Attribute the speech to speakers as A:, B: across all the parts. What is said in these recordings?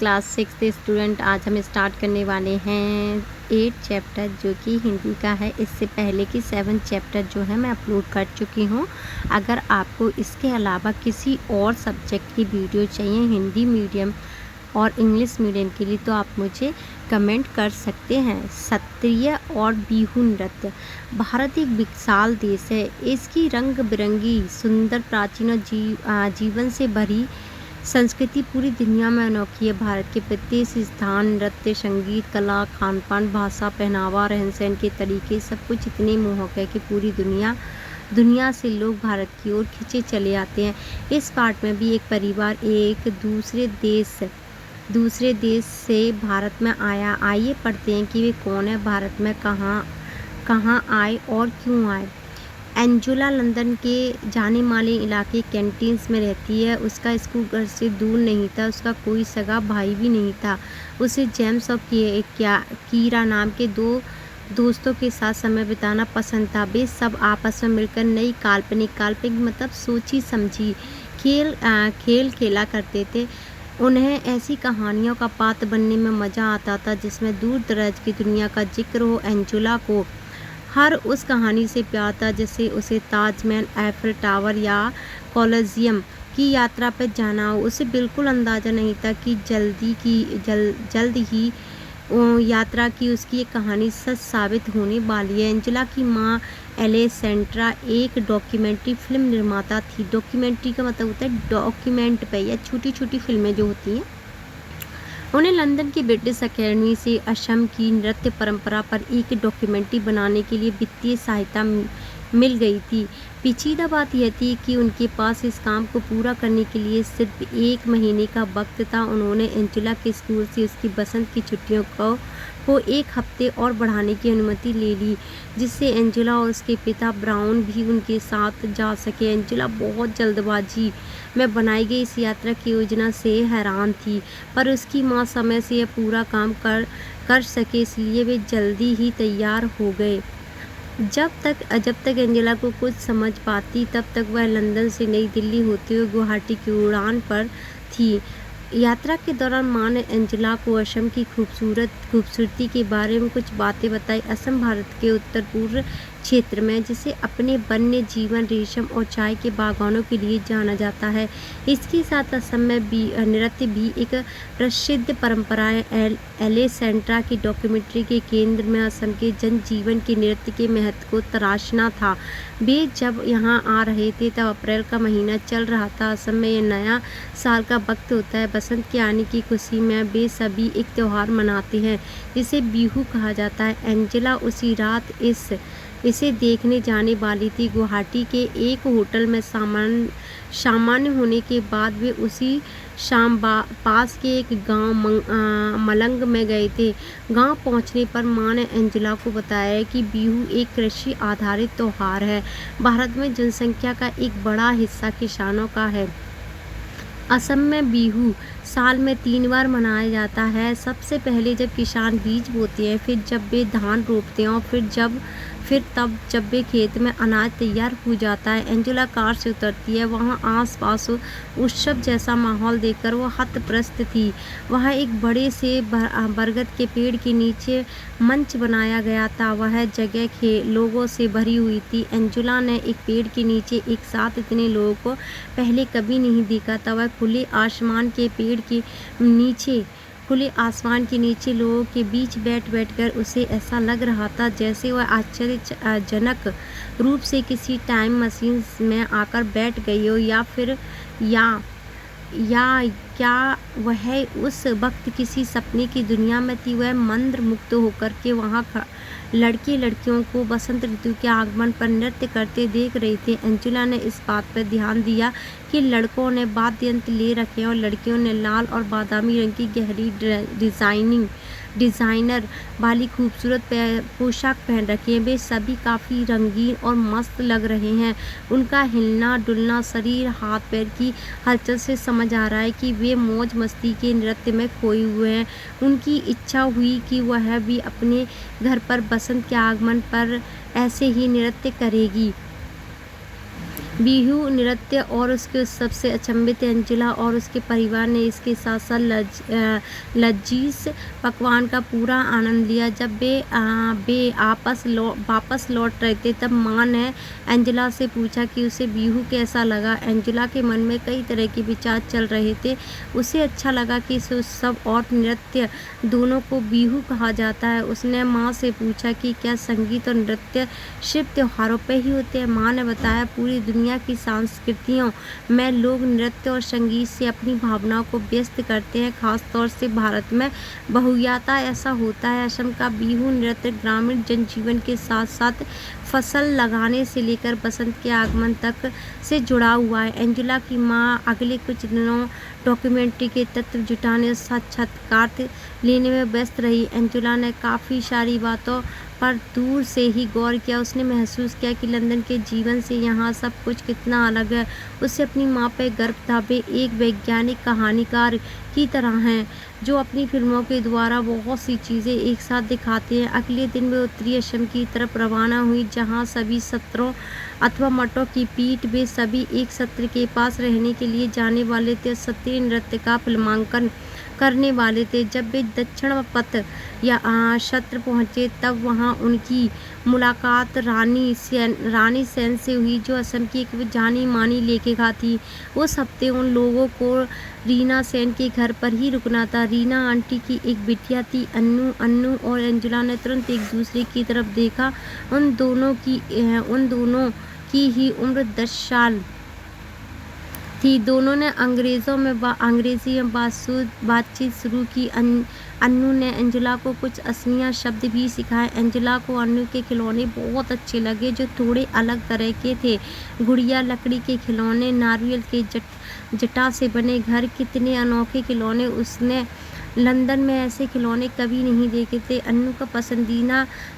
A: Class 6 के student. आज हम स्टार्ट करने वाले हैं 8 चैप्टर जो कि हिंदी का है। इससे पहले की 7 चैप्टर जो है मैं अपलोड कर चुकी हूँ। अगर आपको इसके अलावा किसी और सब्जेक्ट की वीडियो चाहिए हिंदी मीडियम और इंग्लिश मीडियम के लिए, तो आप मुझे कमेंट कर सकते हैं। सत्रिय और बिहू नृत्य। भारत एक विशाल देश है। इसकी रंग बिरंगी सुंदर प्राचीन और जीवन से भरी संस्कृति पूरी दुनिया में अनोखी है। भारत के प्रत्येक स्थान, नृत्य, संगीत, कला, खान पान, भाषा, पहनावा, रहन सहन के तरीके सब कुछ इतने मोहक है कि पूरी दुनिया से लोग भारत की ओर खिंचे चले आते हैं। इस पार्ट में भी एक परिवार एक दूसरे देश से भारत में आया। आइए पढ़ते हैं कि वे कौन है, भारत में कहाँ आए और क्यों आए। एंजुला लंदन के जाने माने इलाके कैंटीन्स में रहती है। उसका स्कूल घर से दूर नहीं था। उसका कोई सगा भाई भी नहीं था। उसे जेम्स और कीरा नाम के 2 दोस्तों के साथ समय बिताना पसंद था। वे सब आपस में मिलकर नई काल्पनिक मतलब सोची समझी खेल खेला करते थे। उन्हें ऐसी कहानियों का पात्र बनने में मज़ा आता था जिसमें दूर दराज की दुनिया का जिक्र हो। एंजुला को हर उस कहानी से प्यार था जिससे उसे ताजमहल, एफिल टावर या कोलोसियम की यात्रा पर जाना हो। उसे बिल्कुल अंदाज़ा नहीं था कि जल्द ही यात्रा की उसकी एक कहानी सच साबित होने वाली है। एंजेला की माँ एलेसेंड्रा एक डॉक्यूमेंट्री फिल्म निर्माता थी। डॉक्यूमेंट्री का मतलब होता है डॉक्यूमेंट पे या छोटी छोटी फिल्में जो होती हैं। उन्हें लंदन की ब्रिटिश अकेडमी से असम की नृत्य परंपरा पर एक डॉक्यूमेंट्री बनाने के लिए वित्तीय सहायता मिल गई थी। पेचीदा बात यह थी कि उनके पास इस काम को पूरा करने के लिए सिर्फ 1 महीने का वक्त था। उन्होंने एंजेला के स्कूल से उसकी बसंत की छुट्टियों को 1 हफ्ते और बढ़ाने की अनुमति ले ली, जिससे एंजेला और उसके पिता ब्राउन भी उनके साथ जा सके। एंजेला बहुत जल्दबाजी में बनाई गई इस यात्रा की योजना से हैरान थी, पर उसकी माँ समय से यह पूरा काम कर सके, इसलिए वे जल्दी ही तैयार हो गए। जब तक एंजेला को कुछ समझ पाती तब तक वह लंदन से नई दिल्ली होते हुए गुवाहाटी की उड़ान पर थी। यात्रा के दौरान माँ ने एंजेला को असम की खूबसूरती के बारे में कुछ बातें बताई। असम भारत के उत्तर पूर्व क्षेत्र में जिसे अपने वन्य जीवन, रेशम और चाय के बागानों के लिए जाना जाता है। इसके साथ असम में नृत्य भी एक प्रसिद्ध परंपरा है। एलेसेंड्रा की डॉक्यूमेंट्री के केंद्र में असम के जनजीवन के नृत्य के महत्व को तराशना था। वे जब यहाँ आ रहे थे तब अप्रैल का महीना चल रहा था। असम में यह नया साल का वक्त होता है। बसंत के आने की खुशी में वे सभी एक त्यौहार मनाते हैं जिसे बिहू कहा जाता है। एंजेला उसी रात इसे देखने जाने वाली थी। गुवाहाटी के एक होटल में सामान्य होने के बाद वे उसी शाम पास के एक गांव मलंग में गए थे। गांव पहुंचने पर मां ने एंजेला को बताया कि बिहू एक कृषि आधारित त्यौहार है। भारत में जनसंख्या का एक बड़ा हिस्सा किसानों का है। असम में बिहू साल में 3 बार मनाया जाता है। सबसे पहले जब किसान बीज बोते हैं, फिर जब वे धान रोपते हैं और फिर तब जब वे खेत में अनाज तैयार हो जाता है। एंजेला कार से उतरती है। वहाँ आसपास उत्सव जैसा माहौल देखकर वो हतप्रस्त थी। वहाँ एक बड़े से बरगद के पेड़ के नीचे मंच बनाया गया था। वह जगह लोगों से भरी हुई थी। एंजेला ने एक पेड़ के नीचे एक साथ इतने लोगों को पहले कभी नहीं देखा था। वह खुले आसमान के नीचे लोगों के बीच बैठकर उसे ऐसा लग रहा था जैसे वह आश्चर्यजनक रूप से किसी टाइम मशीन में आकर बैठ गई हो, या क्या वह उस वक्त किसी सपने की दुनिया में थी। वह मंत्र मुक्त होकर के वहाँ लड़के लड़कियों को बसंत ऋतु के आगमन पर नृत्य करते देख रही थी। एंजेला ने इस बात पर ध्यान दिया कि लड़कों ने वाद्य यंत्र ले रखे और लड़कियों ने लाल और बादामी रंग की गहरी डिज़ाइनर वाली खूबसूरत पोशाक पहन रखी है। वे सभी काफ़ी रंगीन और मस्त लग रहे हैं। उनका हिलना डुलना, शरीर, हाथ पैर की हलचल से समझ आ रहा है कि वे मौज मस्ती के नृत्य में खोए हुए हैं। उनकी इच्छा हुई कि वह भी अपने घर पर बसंत के आगमन पर ऐसे ही नृत्य करेगी। बिहू नृत्य और उसके उत्सव से अचंभित एंजेला और उसके परिवार ने इसके साथ साथ लजीज पकवान का पूरा आनंद लिया। जब वे वापस लौट रहे थे तब माँ ने एंजेला से पूछा कि उसे बिहू कैसा लगा। एंजेला के मन में कई तरह के विचार चल रहे थे। उसे अच्छा लगा कि इस उत्सव और नृत्य दोनों को बिहू कहा जाता है। उसने माँ से पूछा कि क्या संगीत और नृत्य सिर्फ त्योहारों पर ही होते हैं। माँ ने बताया पूरी दुनिया की संस्कृतियों में लोग नृत्य और संगीत से अपनी भावनाओं को व्यक्त करते हैं। खासतौर से भारत में बहुयाता ऐसा होता है। असम का बिहू नृत्य ग्रामीण जनजीवन के साथ साथ फसल लगाने से लेकर बसंत के आगमन तक से जुड़ा हुआ है। एंजेला की माँ अगले कुछ दिनों डॉक्यूमेंट्री के तत्व जुटाने और साक्षात्कार लेने में व्यस्त रही। एंजेला ने काफ़ी सारी बातों पर दूर से ही गौर किया। उसने महसूस किया कि लंदन के जीवन से यहाँ सब कुछ कितना अलग है। उसे अपनी माँ पर गर्व था। वे एक वैज्ञानिक कहानीकार की तरह हैं जो अपनी फिल्मों के द्वारा बहुत सी चीज़ें एक साथ दिखाते हैं। अगले दिन वे उत्तरी असम की तरफ रवाना हुई जहाँ सभी सत्रों अथवा मठों की पीठ वे सभी एक सत्र के पास रहने के लिए जाने वाले थे। सत्रीय नृत्य का फिल्मांकन करने वाले थे। जब वे दक्षिण पथ या सत्र पहुँचे तब वहाँ उनकी मुलाकात रानी सेन से हुई जो असम की एक जानी मानी लेखिका थी। उस हफ्ते उन लोगों को रीना सेन के घर पर ही रुकना था। रीना आंटी की एक बिटिया थी अन्नू और एंजेला ने तुरंत एक दूसरे की तरफ देखा। उन दोनों की ही उम्र 10 साल थी। दोनों ने अंग्रेजी में बातचीत शुरू की। अन्नू ने एंजेला को कुछ असमिया शब्द भी सिखाए। एंजेला को अन्नू के खिलौने बहुत अच्छे लगे जो थोड़े अलग तरह के थे। गुड़िया, लकड़ी के खिलौने, नारियल के जटा से बने घर, कितने अनोखे खिलौने। उसने लंदन में ऐसे खिलौने कभी नहीं देखे थे। अन्नू का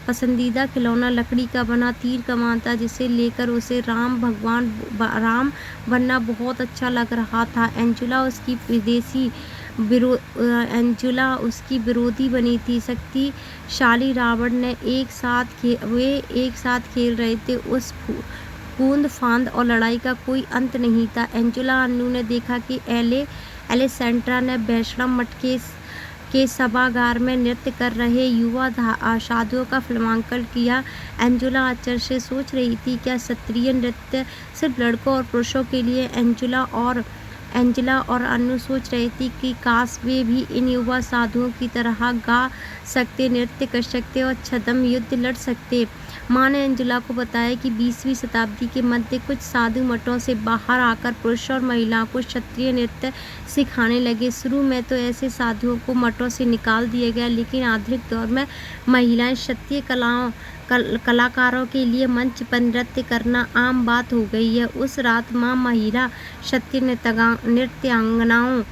A: पसंदीदा खिलौना लकड़ी का बना तीर कमान था जिसे लेकर उसे राम बनना बहुत अच्छा लग रहा था। एंजेला उसकी विरोधी बनी थी। शक्तिशाली रावण ने वे एक साथ खेल रहे थे। उस कूद फांद और लड़ाई का कोई अंत नहीं था। एंजेला अन्नू ने देखा कि एलेसेंड्रा ने वैष्णव मठ के सभागार में नृत्य कर रहे युवा साधुओं का फिल्मांकन किया। एंजेला आश्चर्य से सोच रही थी क्या क्षत्रिय नृत्य सिर्फ लड़कों और पुरुषों के लिए। एंजेला और अन्नू सोच रही थी कि काश वे भी इन युवा साधुओं की तरह गा सकते, नृत्य कर सकते और छद्म युद्ध लड़ सकते। माँ ने एंजेला को बताया कि 20वीं शताब्दी के मध्य कुछ साधु मठों से बाहर आकर पुरुष और महिलाओं को क्षत्रिय नृत्य सिखाने लगे। शुरू में तो ऐसे साधुओं को मठों से निकाल दिया गया, लेकिन आधुनिक दौर में महिलाएं क्षत्रिय कलाकारों के लिए मंच पर नृत्य करना आम बात हो गई है। उस रात माँ महिला क्षत्रिय नृत्यांगनाओं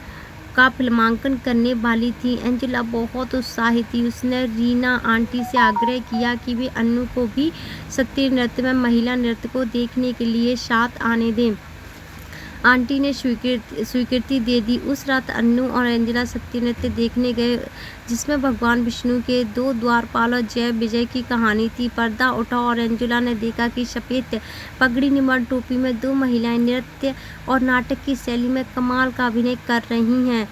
A: का फिल्मांकन करने वाली थी। एंजेला बहुत उत्साहित थी। उसने रीना आंटी से आग्रह किया कि वे अन्नू को भी क्षत्रिय नृत्य में महिला नृत्य को देखने के लिए साथ आने दें। आंटी ने स्वीकृति दे दी। उस रात अन्नू और एंजेला क्षत्रिय नृत्य देखने गए जिसमें भगवान विष्णु के 2 द्वारपालों जय विजय की कहानी थी। पर्दा उठा और एंजेला ने देखा कि सफ़ेद पगड़ी निमाड़ टोपी में 2 महिलाएं नृत्य और नाटक की शैली में कमाल का अभिनय कर रही हैं।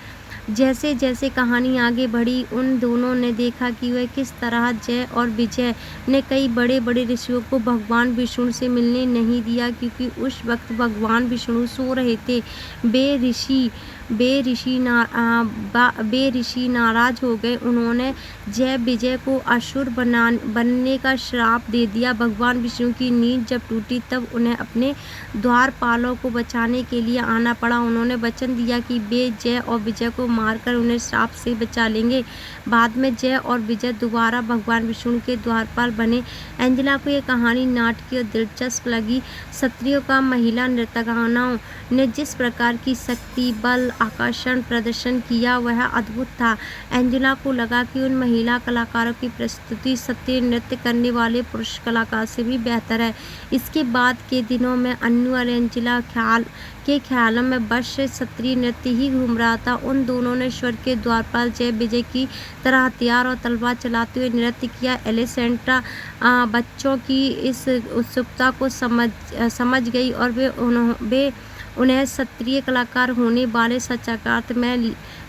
A: जैसे जैसे कहानी आगे बढ़ी उन दोनों ने देखा कि वह किस तरह जय और विजय ने कई बड़े बड़े ऋषियों को भगवान विष्णु से मिलने नहीं दिया क्योंकि उस वक्त भगवान विष्णु सो रहे थे। बे ऋषि नाराज हो गए। उन्होंने जय विजय को असुर बनने का श्राप दे दिया। भगवान विष्णु की नींद जब टूटी तब उन्हें अपने द्वारपालों को बचाने के लिए आना पड़ा। उन्होंने वचन दिया कि वे जय और विजय को मारकर उन्हें श्राप से बचा लेंगे। बाद में जय और विजय दोबारा भगवान विष्णु के द्वारपाल बने। एंजेला को यह कहानी नाटकीय और दिलचस्प लगी। क्षत्रियों का महिला नृत्यगानाओं ने जिस प्रकार की शक्ति, बल आकर्षण प्रदर्शन किया वह अद्भुत था। एंजेला को लगा कि उन महिला कलाकारों की प्रस्तुति सत्रीय नृत्य करने वाले पुरुष कलाकार से भी बेहतर है। इसके बाद के दिनों में अन्नू और एंजेला के ख्यालों में बस सत्रीय नृत्य ही घूम रहा था। उन दोनों ने स्वर्ग के द्वारपाल जय विजय की तरह हथियार और तलवार चलाते हुए नृत्य किया। एलिसेंड्रा बच्चों की इस उत्सुकता को समझ गई और वे उन्हें सत्रीय कलाकार होने वाले शस्त्रागार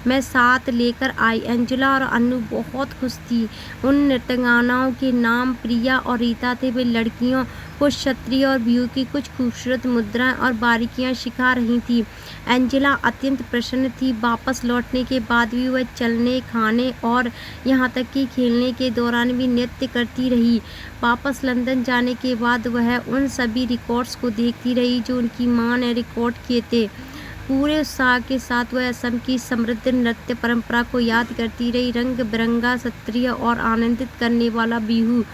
A: में साथ लेकर आई। एंजेला और अन्नू बहुत खुश थी। उन नृत्यगानाओं के नाम प्रिया और रीता थे। वे लड़कियों को क्षत्रिय और बिहू की कुछ खूबसूरत मुद्राएं और बारीकियां सिखा रही थी। एंजेला अत्यंत प्रसन्न थी। वापस लौटने के बाद भी वह चलने, खाने और यहाँ तक कि खेलने के दौरान भी नृत्य करती रही। वापस लंदन जाने के बाद वह उन सभी रिकॉर्ड्स को देखती रही जो उनकी मां ने रिकॉर्ड किए थे। पूरे उत्साह के साथ वह असम की समृद्ध नृत्य परंपरा को याद करती रही। रंग बिरंगा, सत्रीय और आनंदित करने वाला बिहू।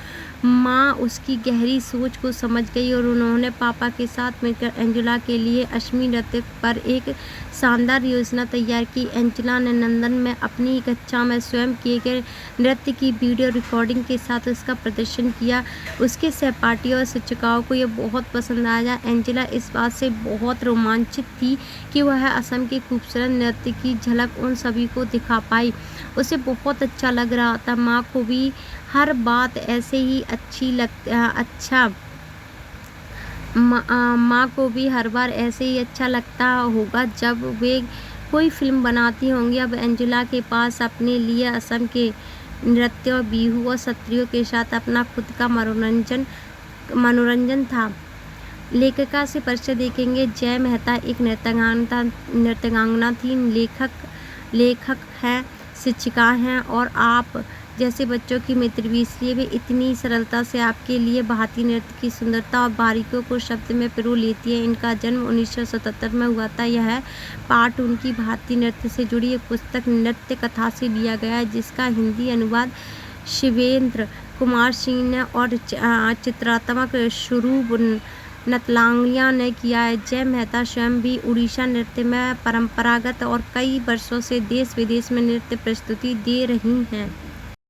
A: माँ उसकी गहरी सोच को समझ गई और उन्होंने पापा के साथ मिलकर एंजेला के लिए अश्मी नृत्य पर एक शानदार योजना तैयार की। एंजेला ने लंदन में अपनी कक्षा में स्वयं किए गए नृत्य की वीडियो रिकॉर्डिंग के साथ उसका प्रदर्शन किया। उसके सहपाठियों और शिक्षकों को यह बहुत पसंद आया। एंजेला इस बात से बहुत रोमांचित थी कि वह असम के खूबसूरत नृत्य की झलक उन सभी को दिखा पाई। उसे बहुत अच्छा लग रहा था। माँ को भी हर बात ऐसे ही माँ को भी हर बार ऐसे ही अच्छा लगता होगा जब वे कोई फिल्म बनाती होंगी। अब एंजेला के पास अपने लिए असम के नृत्य और बिहू और सत्रियों के साथ अपना खुद का मनोरंजन था। लेखिका से परिचय देखेंगे। जय मेहता एक नृत्यांगना थी, लेखक हैं, शिक्षिका हैं और आप जैसे बच्चों की मित्र भी। इसलिए वे इतनी सरलता से आपके लिए भारतीय नृत्य की सुंदरता और बारीकियों को शब्द में पिरो लेती है। इनका जन्म 1977 में हुआ था। यह पाठ उनकी भारतीय नृत्य से जुड़ी एक पुस्तक नृत्य कथा से लिया गया है, जिसका हिंदी अनुवाद शिवेंद्र कुमार सिंह ने और चित्रात्मक स्वरूप नतलांगिया ने किया है। जय मेहता स्वयं भी उड़ीसा नृत्य में परंपरागत और कई वर्षों से देश विदेश में नृत्य प्रस्तुति दे रही हैं।